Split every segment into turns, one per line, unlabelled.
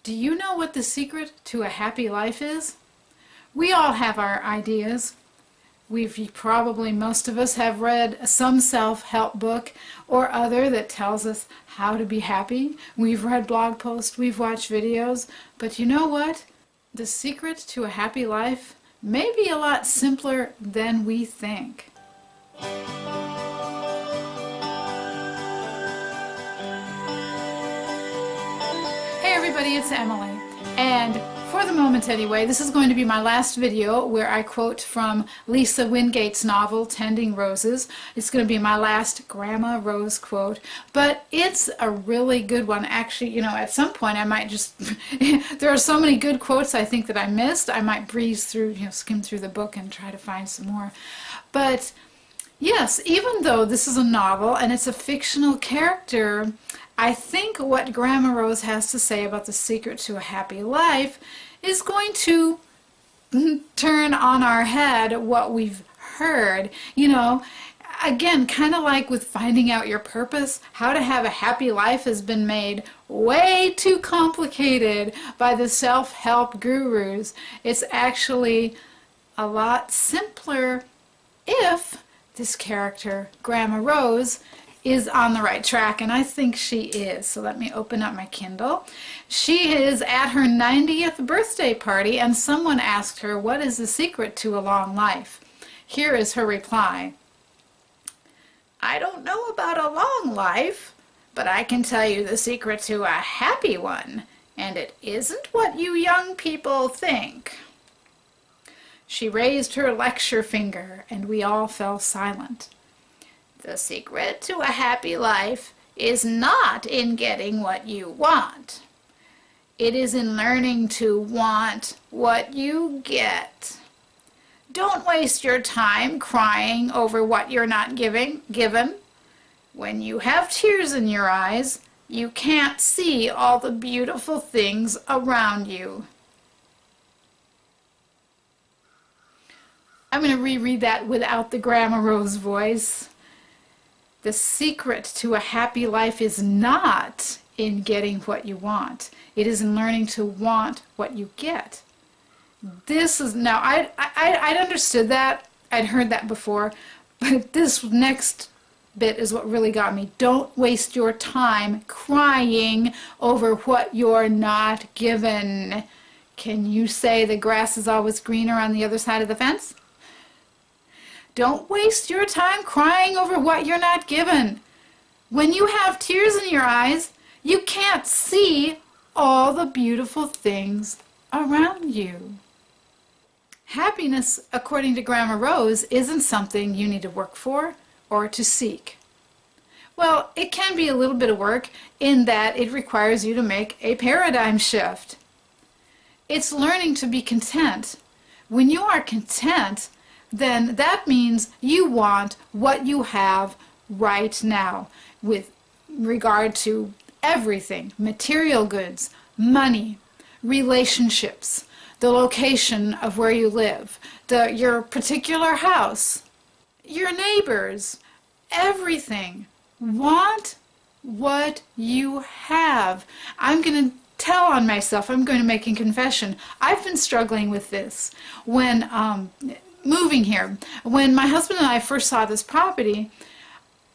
Do you know what the secret to a happy life is? We all have our ideas. Most of us have read some self-help book or other that tells us how to be happy. We've read blog posts, we've watched videos, but you know what? The secret to a happy life may be a lot simpler than we think. Hey everybody, it's Emily, and for the moment anyway, this is going to be my last video where I quote from Lisa Wingate's novel, Tending Roses. It's going to be my last Grandma Rose quote, but it's a really good one. Actually, you know, at some point I might just, there are so many good quotes I think that I missed, I might breeze through, skim through the book and try to find some more. But yes, even though this is a novel and it's a fictional character, I think what Grandma Rose has to say about the secret to a happy life is going to turn on our head what we've heard. You know, again, kind of like with finding out your purpose, how to have a happy life has been made way too complicated by the self-help gurus. It's actually a lot simpler if this character, Grandma Rose, is on the right track, and I think she is. So let me open up my Kindle. She is at her 90th birthday party, and someone asked her, what is the secret to a long life? Here is her reply. I don't know about a long life, but I can tell you the secret to a happy one, and it isn't what you young people think. She raised her lecture finger, and we all fell silent. The secret to a happy life is not in getting what you want. It is in learning to want what you get. Don't waste your time crying over what you're not given. When you have tears in your eyes, you can't see all the beautiful things around you. I'm going to reread that without the Grandma Rose voice. The secret to a happy life is not in getting what you want. It is in learning to want what you get. This is, now I'd understood that, I'd heard that before, but this next bit is what really got me. Don't waste your time crying over what you're not given. Can you say the grass is always greener on the other side of the fence? Don't waste your time crying over what you're not given. When you have tears in your eyes, you can't see all the beautiful things around you. Happiness, according to Grandma Rose, isn't something you need to work for or to seek. Well, it can be a little bit of work in that it requires you to make a paradigm shift. It's learning to be content. When you are content, then that means you want what you have right now with regard to everything: material goods, money, relationships, the location of where you live, your particular house, your neighbors, everything. Want what you have. I'm going to tell on myself, I'm going to make a confession. I've been struggling with this. When moving here, when my husband and I first saw this property,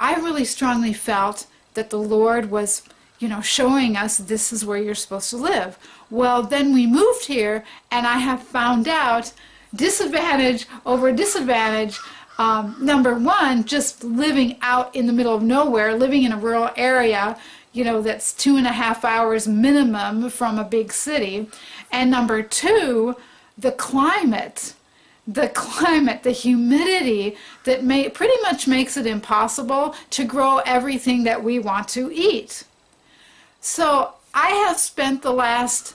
I really strongly felt that the Lord was, showing us this is where you're supposed to live. Well, then we moved here, and I have found out disadvantage over disadvantage. Number one, just living out in the middle of nowhere, living in a rural area, that's 2.5 hours minimum from a big city. And number two, the climate, the humidity that pretty much makes it impossible to grow everything that we want to eat. So I have spent the last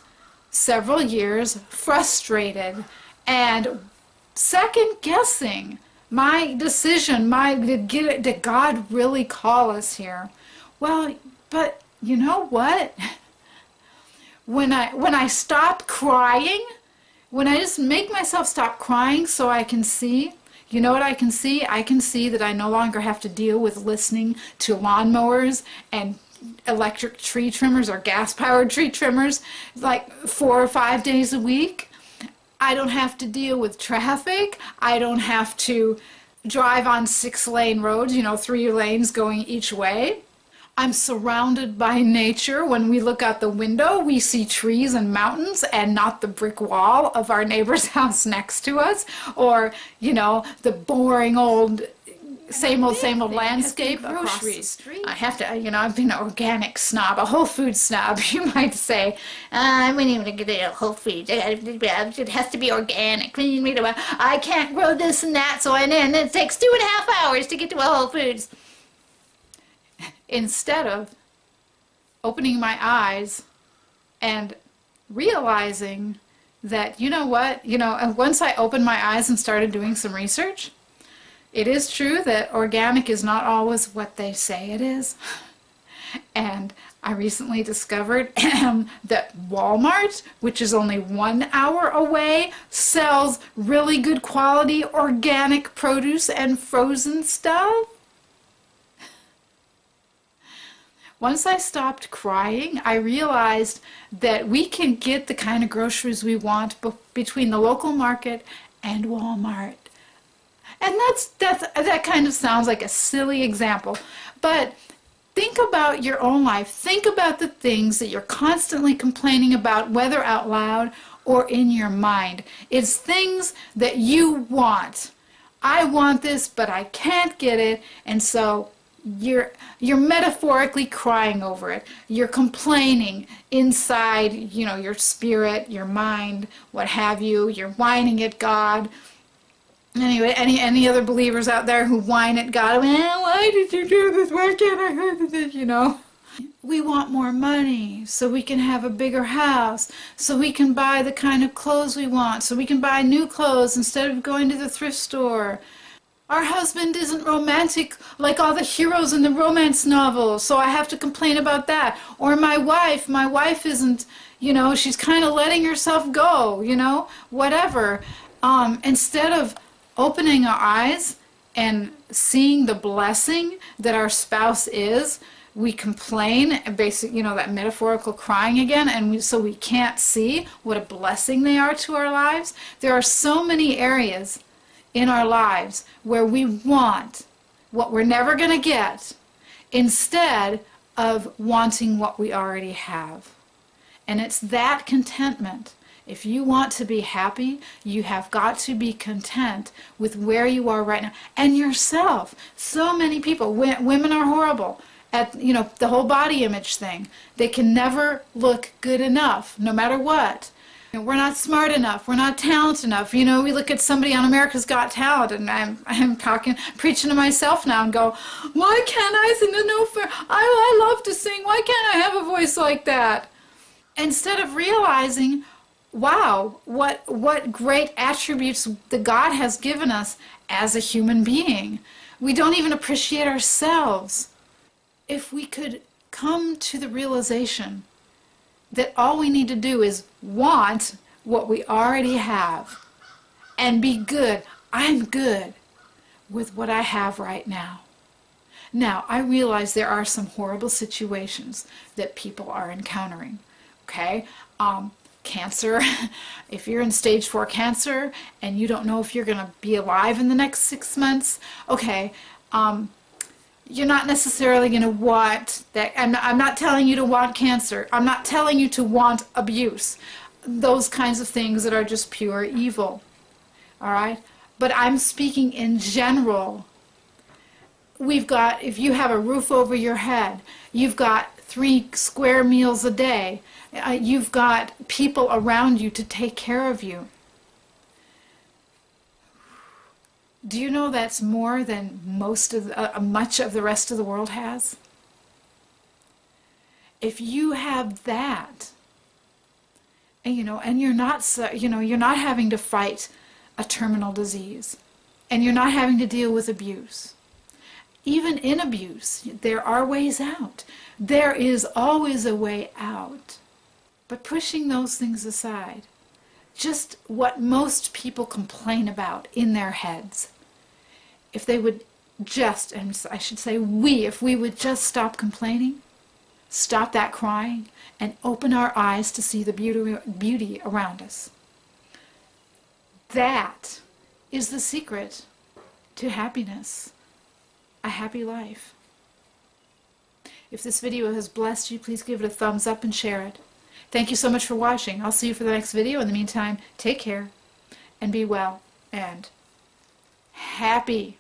several years frustrated and second-guessing my decision. Did God really call us here? Well, but you know what? When I stop crying, when I just make myself stop crying so I can see, you know what I can see? I can see that I no longer have to deal with listening to lawnmowers and electric tree trimmers or gas-powered tree trimmers like 4 or 5 days a week. I don't have to deal with traffic. I don't have to drive on 6-lane roads, 3 lanes going each way. I'm surrounded by nature. When we look out the window, we see trees and mountains and not the brick wall of our neighbor's house next to us, or, the boring old same old landscape. Groceries. I have to, I've been an organic snob, a whole food snob, you might say. I'm going to get a Whole Foods. It has to be organic. I can't grow this and that, and it takes 2.5 hours to get to a Whole Foods. Instead of opening my eyes and realizing that, once I opened my eyes and started doing some research, it is true that organic is not always what they say it is. And I recently discovered that Walmart, which is only 1 hour away, sells really good quality organic produce and frozen stuff. Once I stopped crying, I realized that we can get the kind of groceries we want between the local market and Walmart. And that kind of sounds like a silly example, but think about your own life. Think about the things that you're constantly complaining about, whether out loud or in your mind. It's things that you want. I want this, but I can't get it, and so you're metaphorically crying over it. You're complaining inside, your spirit, your mind, what have you. You're whining at God. Anyway, any other believers out there who whine at God? Well, why did you do this? Why can't I have this? We want more money so we can have a bigger house, so we can buy the kind of clothes we want, so we can buy new clothes instead of going to the thrift store. Our husband isn't romantic like all the heroes in the romance novels, so I have to complain about that. Or my wife isn't, she's kind of letting herself go, whatever. Instead of opening our eyes and seeing the blessing that our spouse is, we complain, basically, that metaphorical crying again, and so we can't see what a blessing they are to our lives. There are so many areas in our lives where we want what we're never going to get instead of wanting what we already have. And it's that contentment. If you want to be happy, you have got to be content with where you are right now and yourself. So many people, women are horrible at, the whole body image thing. They can never look good enough, no matter what. We're not smart enough. We're not talented enough. We look at somebody on America's Got Talent, and I'm preaching to myself now and go, why can't I sing? No fair. I love to sing. Why can't I have a voice like that? Instead of realizing, wow, what great attributes that God has given us as a human being. We don't even appreciate ourselves. If we could come to the realization that all we need to do is want what we already have and be good. I'm good with what I have right now. Now, I realize there are some horrible situations that people are encountering, okay? Cancer, if you're in stage 4 cancer and you don't know if you're going to be alive in the next 6 months, okay, you're not necessarily going to want that. I'm not telling you to want cancer. I'm not telling you to want abuse. Those kinds of things that are just pure evil. All right? But I'm speaking in general. We've got, if you have a roof over your head, you've got 3 square meals a day, you've got people around you to take care of you. Do you know that's more than much of the rest of the world has? If you have that, and you're not, you're not having to fight a terminal disease, and you're not having to deal with abuse. Even in abuse, there are ways out. There is always a way out. But pushing those things aside, just what most people complain about in their heads, if they would just, and I should say we, if we would just stop complaining stop that crying, and open our eyes to see the beauty around us. That is the secret to happiness, a happy life. If this video has blessed you, please give it a thumbs up and share it. Thank you so much for watching. I'll see you for the next video. In the meantime, take care and be well and happy.